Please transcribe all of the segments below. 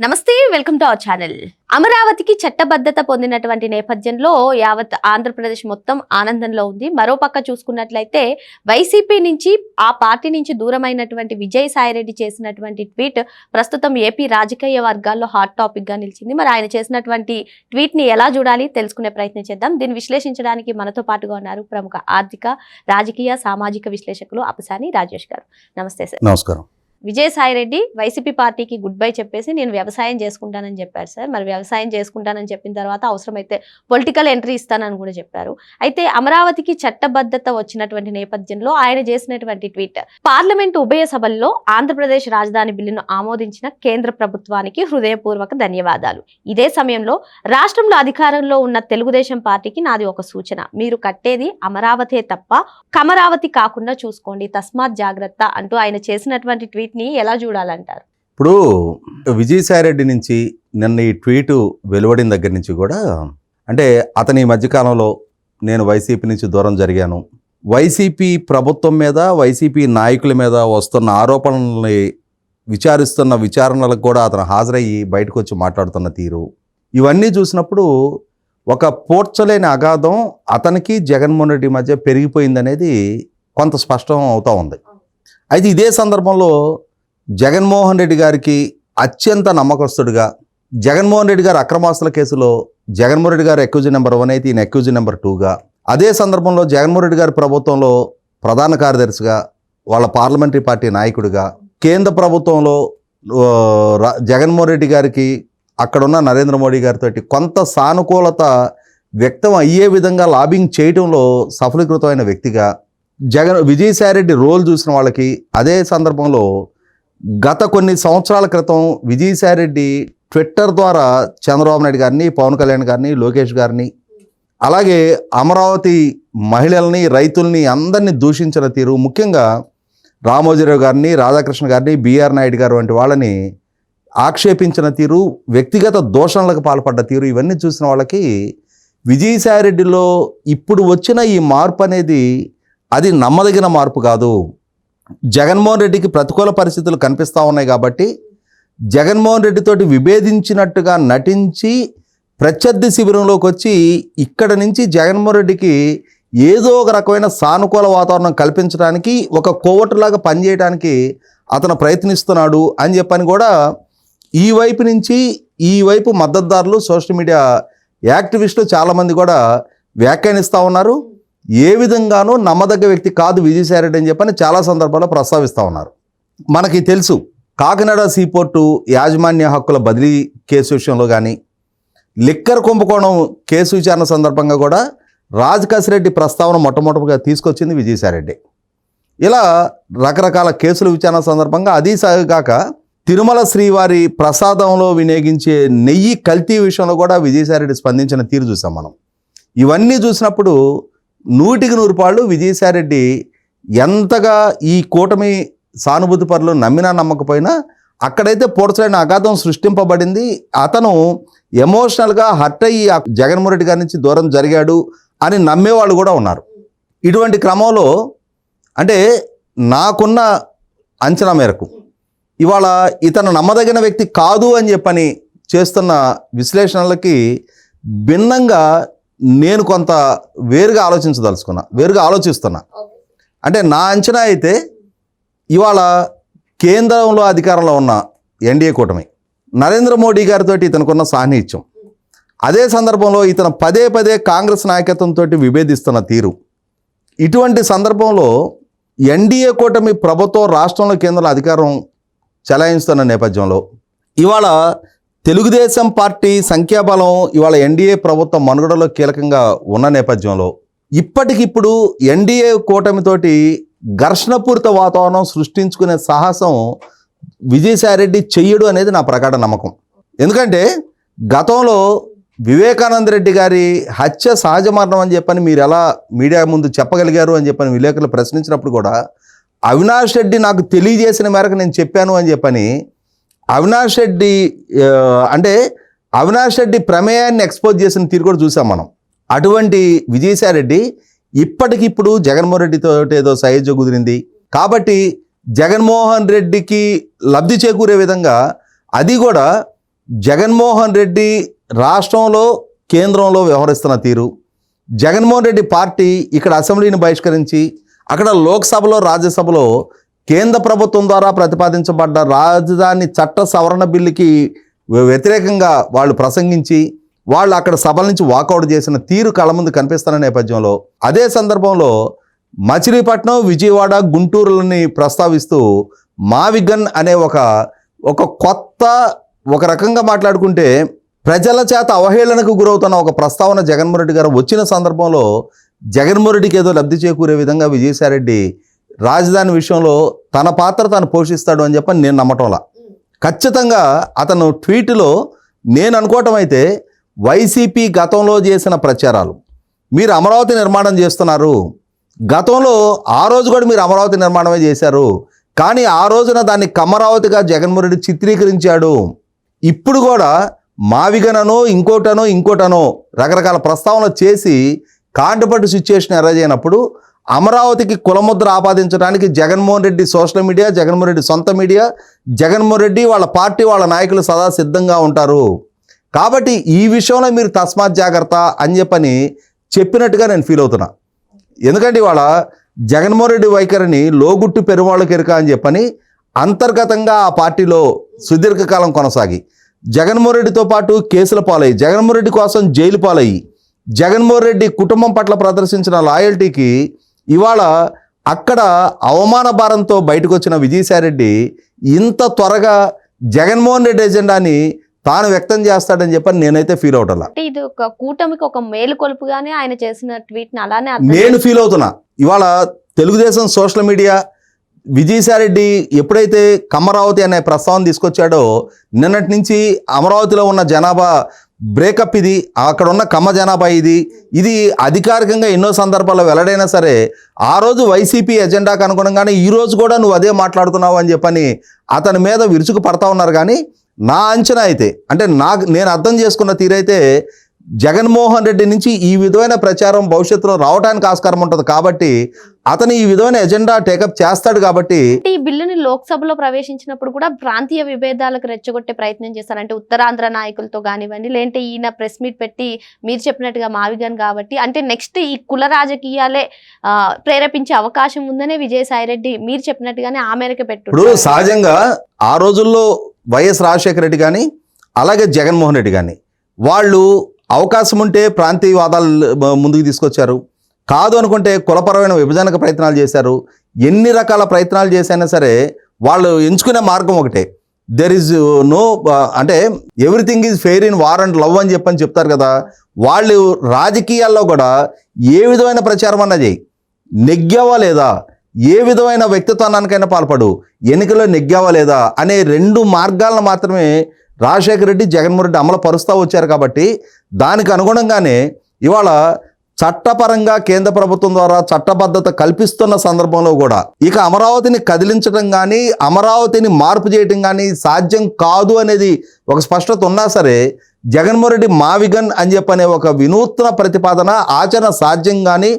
నమస్తే, welcome to our channel. అమరావతికి చట్టబద్ధత పొందినటువంటి నేపథ్యంలో యావత్ ఆంధ్రప్రదేశ్ మొత్తం ఆనందంలో ఉంది. మరోపక్క చూసుకున్నట్లయితే వైసీపీ నుంచి ఆ పార్టీ నుంచి దూరమైనటువంటి విజయసాయిరెడ్డి చేసినటువంటి ట్వీట్ ప్రస్తుతం ఏపీ రాజకీయ వర్గాల్లో హాట్ టాపిక్ గా నిలిచింది. మరి ఆయన చేసినటువంటి ట్వీట్ ని ఎలా చూడాలి తెలుసుకునే ప్రయత్నం చేద్దాం. దీన్ని విశ్లేషించడానికి మనతో పాటుగా ఉన్నారు ప్రముఖ ఆర్థిక, రాజకీయ, సామాజిక విశ్లేషకులు అపసాని రాజేష్ గారు. నమస్తే సార్. నమస్కారం. విజయసాయిరెడ్డి వైసీపీ పార్టీకి గుడ్ బై చెప్పేసి నేను వ్యవసాయం చేసుకుంటానని చెప్పారు సార్. మరి వ్యవసాయం చేసుకుంటానని చెప్పిన తర్వాత అవసరమైతే పొలిటికల్ ఎంట్రీ ఇస్తానని కూడా చెప్పారు. అయితే అమరావతికి చట్టబద్ధత వచ్చినటువంటి నేపథ్యంలో ఆయన చేసినటువంటి ట్వీట్, పార్లమెంటు ఉభయ సభల్లో ఆంధ్రప్రదేశ్ రాజధాని బిల్లును ఆమోదించిన కేంద్ర ప్రభుత్వానికి హృదయపూర్వక ధన్యవాదాలు. ఇదే సమయంలో రాష్ట్రంలో అధికారంలో ఉన్న తెలుగుదేశం పార్టీకి నాది ఒక సూచన, మీరు కట్టేది అమరావతే తప్ప కమరావతి కాకుండా చూసుకోండి, తస్మాత్ జాగ్రత్త అంటూ ఆయన చేసినటువంటి ట్వీట్ ని ఎలా చూడాలంటారు? ఇప్పుడు విజయసాయిరెడ్డి నుంచి నిన్న ఈ ట్వీట్ వెలువడిన దగ్గర నుంచి కూడా అంటే అతని ఈ మధ్యకాలంలో నేను వైసీపీ నుంచి దూరం జరిగాను, వైసీపీ ప్రభుత్వం మీద వైసీపీ నాయకుల మీద వస్తున్న ఆరోపణల్ని విచారిస్తున్న విచారణలకు కూడా అతను హాజరయ్యి బయటకు వచ్చి మాట్లాడుతున్న తీరు, ఇవన్నీ చూసినప్పుడు ఒక పోడ్చలేని అగాధం అతనికి జగన్మోహన్ రెడ్డి మధ్య పెరిగిపోయిందనేది కొంత స్పష్టం అవుతూ ఉంది. అయితే ఇదే సందర్భంలో జగన్మోహన్ రెడ్డి గారికి అత్యంత నమ్మకస్తుడిగా, జగన్మోహన్ రెడ్డి గారు అక్రమాస్తుల కేసులో జగన్మోహన్ రెడ్డి గారు అక్యూజ్ నెంబర్ 1 అయితే ఈయన అక్యూజ్ నెంబర్ 2గా, అదే సందర్భంలో జగన్మోహన్ రెడ్డి గారి ప్రభుత్వంలో ప్రధాన కార్యదర్శిగా, వాళ్ళ పార్లమెంటరీ పార్టీ నాయకుడిగా, కేంద్ర ప్రభుత్వంలో జగన్మోహన్ రెడ్డి గారికి అక్కడున్న నరేంద్ర మోడీ గారితో కొంత సానుకూలత వ్యక్తం అయ్యే విధంగా లాబింగ్ చేయడంలో సఫలీకృతమైన వ్యక్తిగా, విజయసాయిరెడ్డి రోల్ చూసిన వాళ్ళకి, అదే సందర్భంలో గత కొన్ని సంవత్సరాల క్రితం విజయసాయిరెడ్డి ట్విట్టర్ ద్వారా చంద్రబాబు నాయుడు గారిని, పవన్ కళ్యాణ్ గారిని, లోకేష్ గారిని, అలాగే అమరావతి మహిళల్ని, రైతుల్ని అందరినీ దూషించిన తీరు, ముఖ్యంగా రామోజీరావు గారిని, రాధాకృష్ణ గారిని, బిఆర్ నాయుడు గారు వంటి వాళ్ళని ఆక్షేపించిన తీరు, వ్యక్తిగత దోషణలకు పాల్పడ్డ తీరు, ఇవన్నీ చూసిన వాళ్ళకి విజయసాయిరెడ్డిలో ఇప్పుడు వచ్చిన ఈ మార్పు అనేది అది నమ్మదగిన మార్పు కాదు. జగన్మోహన్ రెడ్డికి ప్రతికూల పరిస్థితులు కనిపిస్తూ ఉన్నాయి కాబట్టి జగన్మోహన్ రెడ్డితోటి విభేదించినట్టుగా నటించి ప్రత్యర్థి శిబిరంలోకి వచ్చి ఇక్కడ నుంచి జగన్మోహన్ రెడ్డికి ఏదో ఒక రకమైన సానుకూల వాతావరణం కల్పించడానికి, ఒక కోవటులాగా పనిచేయడానికి అతను ప్రయత్నిస్తున్నాడు అని చెప్పని కూడా ఈ వైపు నుంచి ఈ వైపు మద్దతుదారులు, సోషల్ మీడియా యాక్టివిస్టులు చాలామంది కూడా వ్యాఖ్యానిస్తూ ఉన్నారు. ఏ విధంగానూ నమ్మదగ్గ వ్యక్తి కాదు విజయసాయిరెడ్డి అని చెప్పని చాలా సందర్భాల్లో ప్రస్తావిస్తూ ఉన్నారు. మనకి తెలుసు, కాకినాడ సీపోర్టు యాజమాన్య హక్కుల బదిలీ కేసు విషయంలో కానీ, లిక్కర్ కుంభకోణం కేసు విచారణ సందర్భంగా కూడా రాజకేశ్రెడ్డి ప్రస్తావన మొట్టమొదటిగా తీసుకొచ్చింది విజయసాయిరెడ్డి. ఇలా రకరకాల కేసుల విచారణ సందర్భంగా, అది కాక తిరుమల శ్రీవారి ప్రసాదంలో వినియోగించే నెయ్యి కల్తీ విషయంలో కూడా విజయసాయిరెడ్డి స్పందించిన తీరు చూసాం మనం. ఇవన్నీ చూసినప్పుడు 100కి 100 పాళ్ళు విజయసాయిరెడ్డి ఎంతగా ఈ కూటమి సానుభూతి పరులు నమ్మినా నమ్మకపోయినా అక్కడైతే పోడ్చలేని అగాధం సృష్టింపబడింది. అతను ఎమోషనల్గా హర్ట్ అయ్యి జగన్మోహన్ రెడ్డి గారి నుంచి దూరం జరిగాడు అని నమ్మేవాళ్ళు కూడా ఉన్నారు. ఇటువంటి క్రమంలో అంటే నాకున్న అంచనా మేరకు ఇవాళ ఇతను నమ్మదగిన వ్యక్తి కాదు అని చెప్పని చేస్తున్న విశ్లేషణలకి భిన్నంగా నేను కొంత వేరుగా ఆలోచిస్తున్నా. అంటే నా అంచనా అయితే ఇవాళ కేంద్రంలో అధికారంలో ఉన్న ఎన్డీఏ కూటమి, నరేంద్ర మోడీ గారితో ఇతనుకున్న సాన్నిహిత్యం, అదే సందర్భంలో ఇతను పదే పదే కాంగ్రెస్ నాయకత్వంతో విభేదిస్తున్న తీరు, ఇటువంటి సందర్భంలో ఎన్డీఏ కూటమి ప్రభుత్వం రాష్ట్రంలో కేంద్రంలో అధికారం చెలాయిస్తున్న నేపథ్యంలో ఇవాళ తెలుగుదేశం పార్టీ సంఖ్యాబలం ఇవాళ ఎన్డీఏ ప్రభుత్వం మనుగడలో కీలకంగా ఉన్న నేపథ్యంలో ఇప్పటికిప్పుడు ఎన్డీఏ కూటమితోటి ఘర్షణపూరిత వాతావరణం సృష్టించుకునే సాహసం విజయసాయిరెడ్డి చెయ్యడు అనేది నా ప్రగాఢ నమ్మకం. ఎందుకంటే గతంలో వివేకానంద రెడ్డి గారి హత్య సహజ మరణం అని చెప్పని మీరు ఎలా మీడియా ముందు చెప్పగలిగారు అని చెప్పని విలేకరులు ప్రశ్నించినప్పుడు కూడా అవినాష్ రెడ్డి నాకు తెలియజేసిన మేరకు నేను చెప్పాను అని చెప్పని అవినాష్ రెడ్డి ప్రమేయాన్ని ఎక్స్పోజ్ చేసిన తీరు కూడా చూసాం మనం. అటువంటి విజయసాయిరెడ్డి ఇప్పటికిప్పుడు జగన్మోహన్ రెడ్డితో ఏదో సహజ కుదిరింది కాబట్టి జగన్మోహన్ రెడ్డికి లబ్ధి చేకూరే విధంగా అది కూడా జగన్మోహన్ రెడ్డి రాష్ట్రంలో కేంద్రంలో వ్యవహరిస్తున్న తీరు, జగన్మోహన్ రెడ్డి పార్టీ ఇక్కడ అసెంబ్లీని బహిష్కరించి అక్కడ లోక్సభలో రాజ్యసభలో కేంద్ర ప్రభుత్వం ద్వారా ప్రతిపాదించబడ్డ రాజధాని చట్ట సవరణ బిల్లుకి వ్యతిరేకంగా వాళ్ళు ప్రసంగించి వాళ్ళు అక్కడ సభల నుంచి వాకౌట్ చేసిన తీరు కళ్ళ ముందు కనిపిస్తున్న నేపథ్యంలో, అదే సందర్భంలో మచిలీపట్నం, విజయవాడ, గుంటూరులని ప్రస్తావిస్తూ మావిగన్ అనే ఒక కొత్త, ఒక రకంగా మాట్లాడుకుంటే ప్రజల చేత అవహేళనకు గురవుతున్న ఒక ప్రస్తావన జగన్మోహన్ రెడ్డి గారు వచ్చిన సందర్భంలో జగన్మోహన్ రెడ్డికి ఏదో లబ్ధి చేకూరే విధంగా విజయసాయిరెడ్డి రాజధాని విషయంలో తన పాత్ర తాను పోషిస్తాడు అని చెప్పని నేను నమ్మటంలా. ఖచ్చితంగా అతను ట్వీట్లో నేను అనుకోవటం అయితే వైసీపీ గతంలో చేసిన ప్రచారాలు, మీరు అమరావతి నిర్మాణం చేస్తున్నారు, గతంలో ఆ రోజు కూడా మీరు అమరావతి నిర్మాణమే చేశారు, కానీ ఆ రోజున దాన్ని కమరావతిగా జగన్మోహన్ రెడ్డి చిత్రీకరించాడు. ఇప్పుడు కూడా మావిగననో ఇంకోటనో రకరకాల ప్రస్తావనలు చేసి కాంటపట్టు సిచ్యుయేషన్ ఎరేజ్ అయినప్పుడు అమరావతికి కులముద్ర ఆపాదించడానికి జగన్మోహన్ రెడ్డి సోషల్ మీడియా, జగన్మోహన్ రెడ్డి సొంత మీడియా, జగన్మోహన్ రెడ్డి వాళ్ళ పార్టీ వాళ్ళ నాయకులు సదా సిద్ధంగా ఉంటారు. కాబట్టి ఈ విషయంలో మీరు తస్మాత్ జాగ్రత్త అని చెప్పినట్టుగా నేను ఫీల్ అవుతున్నా. ఎందుకంటే ఇవాళ జగన్మోహన్ రెడ్డి వైఖరిని లోగుట్టు పెరుమాళ్ళకి ఎరుక అని చెప్పని అంతర్గతంగా ఆ పార్టీలో సుదీర్ఘకాలం కొనసాగి జగన్మోహన్ రెడ్డితో పాటు కేసుల పాలయ్యి, జగన్మోహన్ రెడ్డి కోసం జైలు పాలయ్యి, జగన్మోహన్ రెడ్డి కుటుంబం పట్ల ప్రదర్శించిన లాయల్టీకి ఇవాళ అక్కడ అవమాన భారంతో బయటకు వచ్చిన విజయసాయిరెడ్డి ఇంత త్వరగా జగన్మోహన్ రెడ్డి ఎజెండాని తాను వ్యక్తం చేస్తాడని చెప్పని నేనైతే ఫీల్ అవటంలా. ఇది ఒక కూటమికి ఒక మేలుకొలుపుగానే ఆయన చేసిన ట్వీట్ ని అలానే నేను ఫీల్ అవుతున్నా. ఇవాళ తెలుగుదేశం సోషల్ మీడియా విజయసాయిరెడ్డి ఎప్పుడైతే కమరావతి అనే ప్రస్తావన తీసుకొచ్చాడో నిన్నటి నుంచి అమరావతిలో ఉన్న జనాభా బ్రేకప్, ఇది అక్కడ ఉన్న కమ్మ జనాభా, ఇది అధికారికంగా ఎన్నో సందర్భాల్లో వెల్లడైనా సరే ఆ రోజు వైసీపీ ఎజెండాకు అనుగుణంగానే ఈ రోజు కూడా నువ్వు అదే మాట్లాడుతున్నావు అని చెప్పని అతని మీద విరుచుకు పడతా ఉన్నారు. కానీ నా అంచనా అయితే, అంటే నేను అర్థం చేసుకున్న తీరైతే జగన్మోహన్ రెడ్డి నుంచి ఈ విధమైన ప్రచారం భవిష్యత్తులో రావడానికి ఆస్కారం ఉంటుంది. కాబట్టి అతను ఈ విధమైన ఎజెండా టేకప్ చేస్తాడు. కాబట్టి ఈ బిల్లుని లోక్సభలో ప్రవేశించినప్పుడు కూడా ప్రాంతీయ విభేదాలకు రెచ్చగొట్టే ప్రయత్నం చేస్తారు. అంటే ఉత్తరాంధ్ర నాయకులతో కానివ్వండి, లేదంటే ఈయన ప్రెస్ మీట్ పెట్టి మీరు చెప్పినట్టుగా మావిగన్ కాబట్టి అంటే నెక్స్ట్ ఈ కుల రాజకీయాలే ప్రేరేపించే అవకాశం ఉందనే విజయసాయిరెడ్డి మీరు చెప్పినట్టుగానే ఆ మేరకు పెట్టు. ఇప్పుడు సహజంగా ఆ రోజుల్లో వైఎస్ రాజశేఖర రెడ్డి కానీ అలాగే జగన్మోహన్ రెడ్డి కానీ వాళ్ళు అవకాశం ఉంటే ప్రాంతీయవాదాలు ముందుకు తీసుకొచ్చారు, కాదు అనుకుంటే కులపరమైన విభజనకు ప్రయత్నాలు చేశారు. ఎన్ని రకాల ప్రయత్నాలు చేసైనా సరే వాళ్ళు ఎంచుకునే మార్గం ఒకటే, దెర్ ఈజ్ నో, అంటే everything is fair in war and love అని చెప్తారు కదా. వాళ్ళు రాజకీయాల్లో కూడా ఏ విధమైన ప్రచారం అన్నా చేయి, నెగ్గావా లేదా, ఏ విధమైన వ్యక్తిత్వానికైనా పాల్పడు, ఎన్నికల్లో నెగ్గావా లేదా అనే రెండు మార్గాలను మాత్రమే రాజశేఖర రెడ్డి, జగన్మోహన్ రెడ్డి అమలు పరుస్తూ వచ్చారు. కాబట్టి దానికి అనుగుణంగానే ఇవాళ చట్టపరంగా కేంద్ర ప్రభుత్వం ద్వారా చట్టబద్ధత కల్పిస్తున్న సందర్భంలో కూడా ఇక అమరావతిని కదిలించడం కానీ అమరావతిని మార్పు చేయటం కానీ సాధ్యం కాదు అనేది ఒక స్పష్టత ఉన్నా సరే జగన్మోహన్ రెడ్డి మావిగన్ అని చెప్పనే ఒక వినూత్న ప్రతిపాదన ఆచరణ సాధ్యం కానీ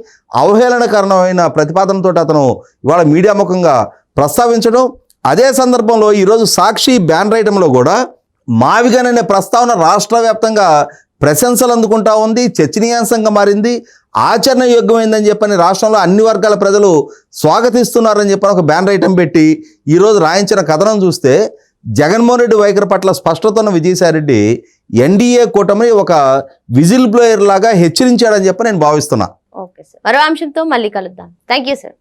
అవహేళనకరమైన ప్రతిపాదనతో అతను ఇవాళ మీడియా ముఖంగా ప్రస్తావించడం. అదే సందర్భంలో ఈరోజు సాక్షి బ్యాన్ రైటంలో కూడా మావిగన్ అనే ప్రస్తావన రాష్ట్ర వ్యాప్తంగా ప్రశంసలు అందుకుంటా ఉంది, చర్చనీయాంశంగా మారింది, ఆచరణ యోగ్యమైందని చెప్పని రాష్ట్రంలో అన్ని వర్గాల ప్రజలు స్వాగతిస్తున్నారని చెప్పని ఒక బ్యాన్ రైటం పెట్టి ఈరోజు రాయించిన కథనం చూస్తే జగన్మోహన్ రెడ్డి వైఖరి పట్ల స్పష్టత ఉన్న విజయసాయిరెడ్డి ఎన్డీఏ కూటమి ఒక విజిల్ బ్లోయర్ లాగా హెచ్చరించాడని చెప్పి నేను భావిస్తున్నా. ఓకే సార్, మరో అంశంతో మళ్ళీ కలుద్దాం. Thank you sir.